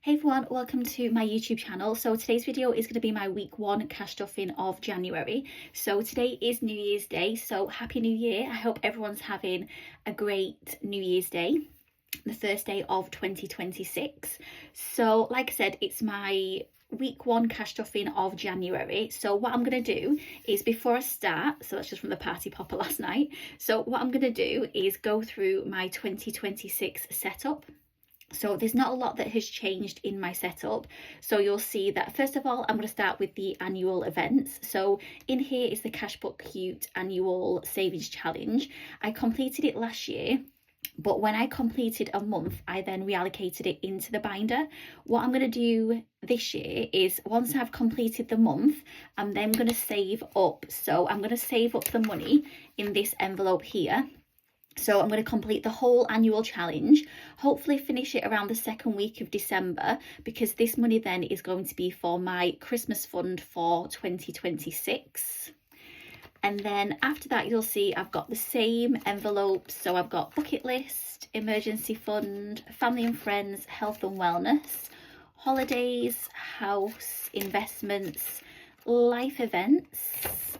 Hey everyone, welcome to my YouTube channel. So today's video is going to be my week 1 cash stuffing of January. So today is New Year's Day, so Happy New Year. I hope everyone's having a great New Year's Day, the first day of 2026. So like I said, it's my week 1 cash stuffing of January. So what I'm going to do is, before I start, so that's just from the party popper last night. So what I'm going to do is go through my 2026 setup. So there's not a lot that has changed in my setup. So you'll see that first of all, I'm going to start with the annual events. So in here is the Cashbook Cute annual savings challenge. I completed it last year, but when I completed a month, I then reallocated it into the binder. What I'm going to do this year is, once I've completed the month, I'm then going to save up. So I'm going to save up the money in this envelope here. So I'm going to complete the whole annual challenge, hopefully finish it around the second week of December, because this money then is going to be for my Christmas fund for 2026. And then after that, you'll see I've got the same envelopes. So I've got bucket list, emergency fund, family and friends, health and wellness, holidays, house, investments, life events,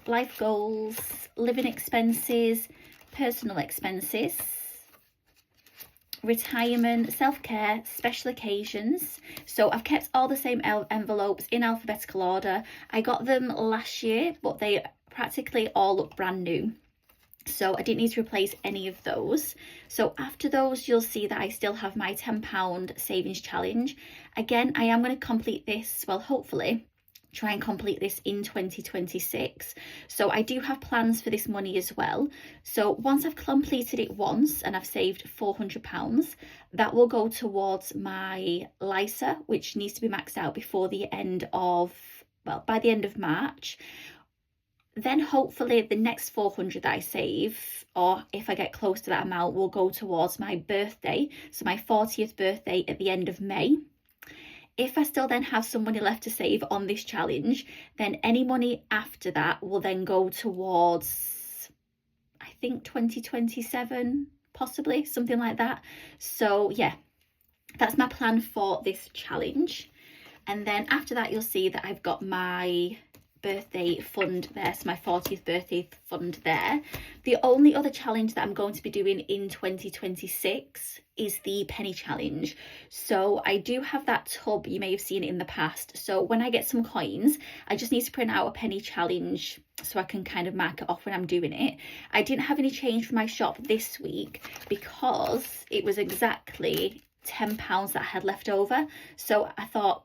life goals, living expenses, personal expenses, retirement, self-care, special occasions. So I've kept all the same envelopes in alphabetical order. I got them last year, but they practically all look brand new, so I didn't need to replace any of those. So after those, you'll see that I still have my £10 savings challenge. Again, I am going to complete this, well, hopefully try and complete this in 2026. So I do have plans for this money as well. So once I've completed it once and I've saved £400, that will go towards my LISA, which needs to be maxed out before the end of, well, by the end of March. Then hopefully the next 400 that I save, or if I get close to that amount, will go towards my birthday. So my 40th birthday at the end of May. If I still then have some money left to save on this challenge, then any money after that will then go towards, I think, 2027, possibly, something like that. So yeah, that's my plan for this challenge. And then after that, you'll see that I've got my birthday fund there, so my 40th birthday fund there. The only other challenge that I'm going to be doing in 2026 is the penny challenge. So I do have that tub, you may have seen it in the past. So when I get some coins, I just need to print out a penny challenge so I can kind of mark it off when I'm doing it. I didn't have any change for my shop this week because it was exactly £10 that I had left over. So I thought,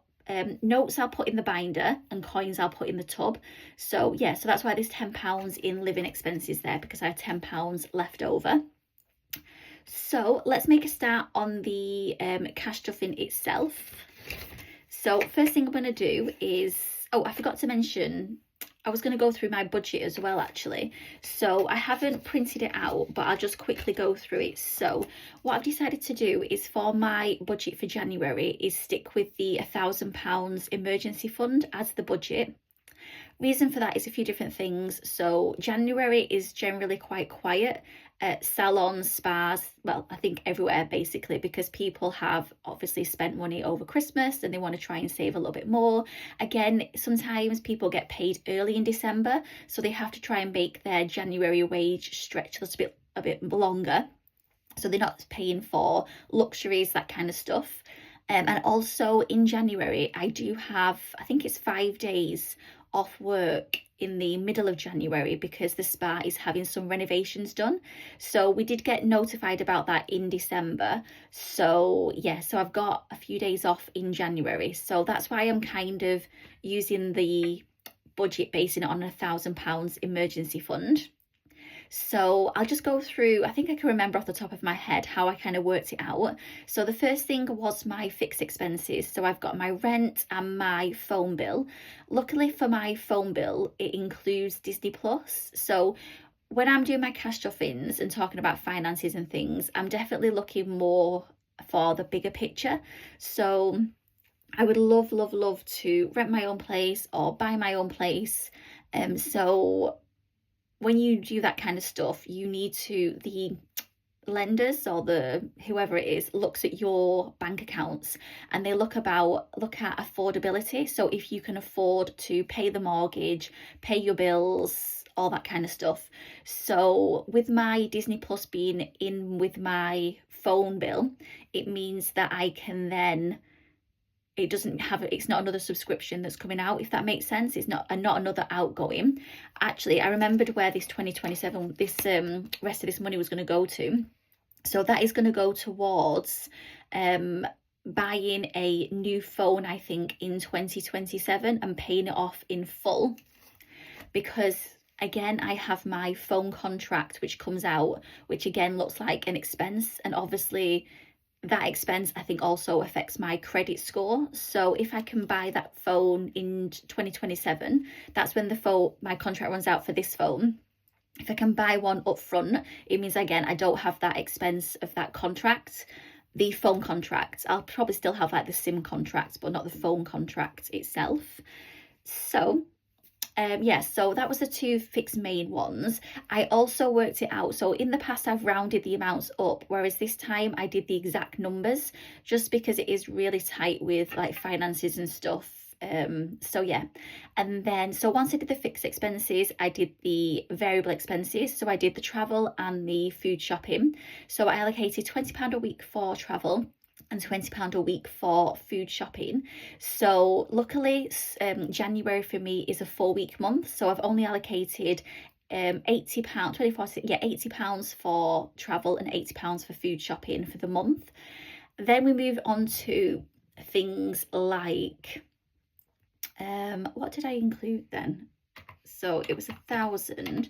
notes I'll put in the binder and coins I'll put in the tub. So yeah, so that's why there's £10 in living expenses there, because I had £10 left over. So let's make a start on the cash stuffing itself. So first thing I'm going to do is, oh, I forgot to mention, I was going to go through my budget as well, actually. So I haven't printed it out, but I'll just quickly go through it. So what I've decided to do is, for my budget for January, is stick with the £1,000 emergency fund as the budget. Reason for that is a few different things. So January is generally quite quiet at salons, spas, well, I think everywhere basically, because people have obviously spent money over Christmas and they want to try and save a little bit more. Again, sometimes people get paid early in December, so they have to try and make their January wage stretch a bit longer, so they're not paying for luxuries, that kind of stuff. And also in January, I do have, I think it's 5 days off work in the middle of January, because the spa is having some renovations done. So we did get notified about that in December. So yeah, so I've got a few days off in January. So that's why I'm kind of using the budget, basing it on £1,000 emergency fund. So I'll just go through, I think I can remember off the top of my head how I kind of worked it out. So the first thing was my fixed expenses. So I've got my rent and my phone bill. Luckily for my phone bill, it includes Disney Plus. So when I'm doing my cash stuffings and talking about finances and things, I'm definitely looking more for the bigger picture. So I would love, love, love to rent my own place or buy my own place. So when you do that kind of stuff, you need to, lenders or the whoever it is looks at your bank accounts, and they look at affordability. So if you can afford to pay the mortgage, pay your bills, all that kind of stuff. So with my Disney Plus being in with my phone bill, it means that I can then, it's not another subscription that's coming out, if that makes sense. It's not another outgoing. Actually, I remembered where this 2027, this rest of this money was going to go to. So that is going to go towards buying a new phone, I think, in 2027 and paying it off in full. Because again, I have my phone contract which comes out, which again looks like an expense, and obviously that expense I think also affects my credit score. So if I can buy that phone in 2027, that's when my contract runs out for this phone. If I can buy one up front, it means again I don't have that expense of that contract, the phone contract. I'll probably still have like the SIM contract, but not the phone contract itself. So yeah, so that was the two fixed main ones. I also worked it out. So in the past I've rounded the amounts up, whereas this time I did the exact numbers, just because it is really tight with like finances and stuff. So yeah, and then so once I did the fixed expenses, I did the variable expenses. So I did the travel and the food shopping. So I allocated £20 a week for travel and £20 a week for food shopping. So luckily January for me is a 4-week month, so I've only allocated £80, 24, yeah, £80 for travel and £80 for food shopping for the month. Then we move on to things like what did I include then? So it was 1,000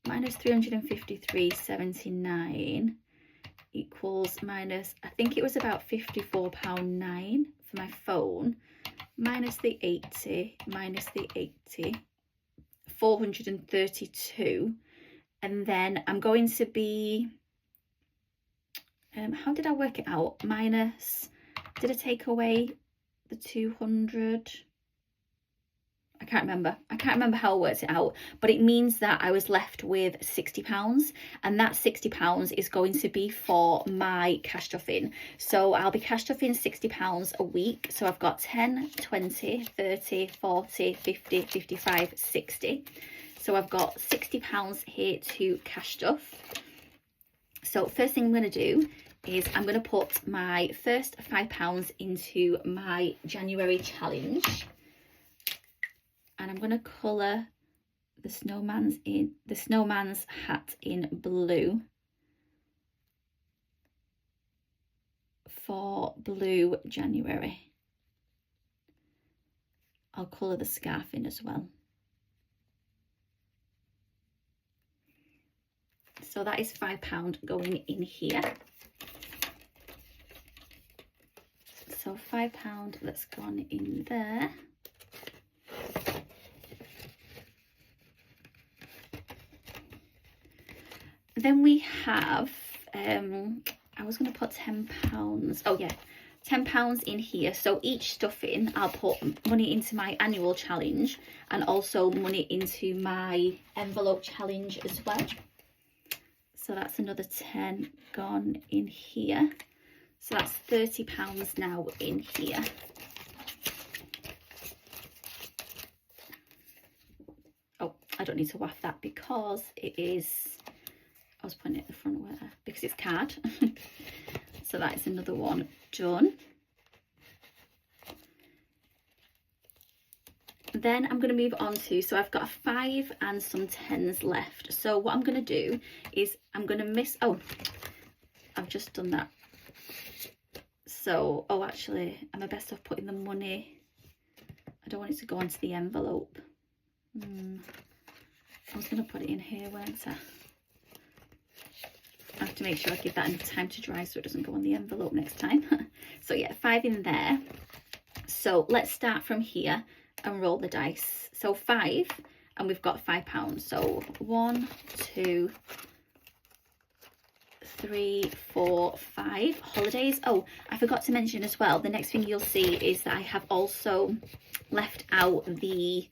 minus 353.79 equals minus, I think it was about £54.9 for my phone, minus the 80, minus the 80, 432. And then I'm going to be, how did I work it out? Minus, did I take away the 200? I can't remember how I worked it out, but it means that I was left with £60, and that £60 is going to be for my cash stuffing. So I'll be cash stuffing £60 a week. So I've got 10, 20, 30, 40, 50, 55, 60. So I've got £60 here to cash stuff. So first thing I'm going to do is I'm going to put my first £5 into my January challenge. And I'm going to colour the snowman's hat in blue for Blue January. I'll colour the scarf in as well. So that is £5 going in here. So £5 that's gone in there. Then we have, I was going to put £10. Oh yeah, £10 in here. So each stuffing, I'll put money into my annual challenge and also money into my envelope challenge as well. So that's another 10 gone in here. So that's £30 now in here. Oh, I don't need to waff that because it is, I was putting it at the front where, because it's card. So that is another one done. Then I'm going to move on to, so I've got a 5 and some 10s left. So what I'm going to do is I'm going to oh, I've just done that. So, oh, actually, am I best off putting the money? I don't want it to go onto the envelope. I was going to put it in here, weren't I? I have to make sure I give that enough time to dry so it doesn't go on the envelope next time. So yeah, 5 in there. So let's start from here and roll the dice. So 5, and we've got £5. So 1, 2, 3, 4, 5. Holidays. Oh, I forgot to mention as well, the next thing you'll see is that I have also left out the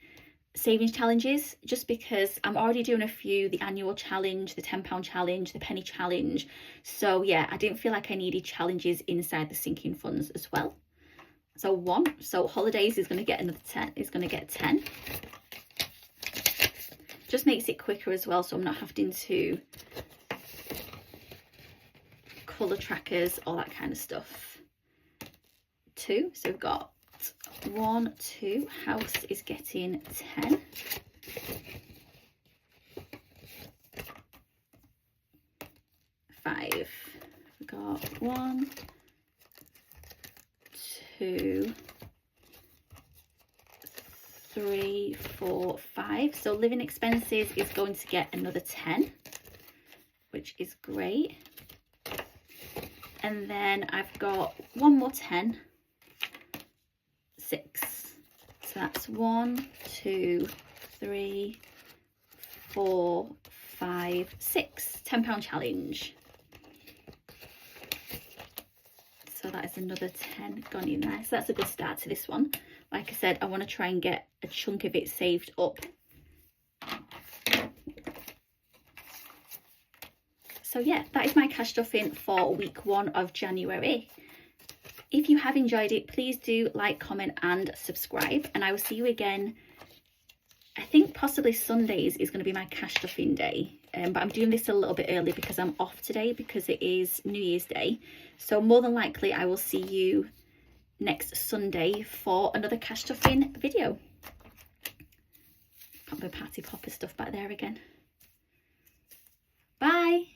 savings challenges, just because I'm already doing a few, the annual challenge, the £10 challenge, the penny challenge. So yeah, I didn't feel like I needed challenges inside the sinking funds as well. So 1, so holidays is going to get another 10, is going to get 10. Just makes it quicker as well, so I'm not having to colour trackers, all that kind of stuff. 2, so we've got 1, 2, house is getting 10. 5, we've got 1, 2, 3, 4, 5. So living expenses is going to get another 10, which is great. And then I've got one more 10, 6. So that's 1, 2, 3, 4, 5, 6. £10 challenge. So that is another 10 gone in there. So that's a good start to this one. Like I said, I want to try and get a chunk of it saved up. So yeah, that is my cash stuffing for week 1 of January. If you have enjoyed it, please do like, comment and subscribe. And I will see you again. I think possibly Sundays is going to be my cash stuffing day. But I'm doing this a little bit early because I'm off today, because it is New Year's Day. So more than likely I will see you next Sunday for another cash stuffing video. Got my party popper stuff back there again. Bye.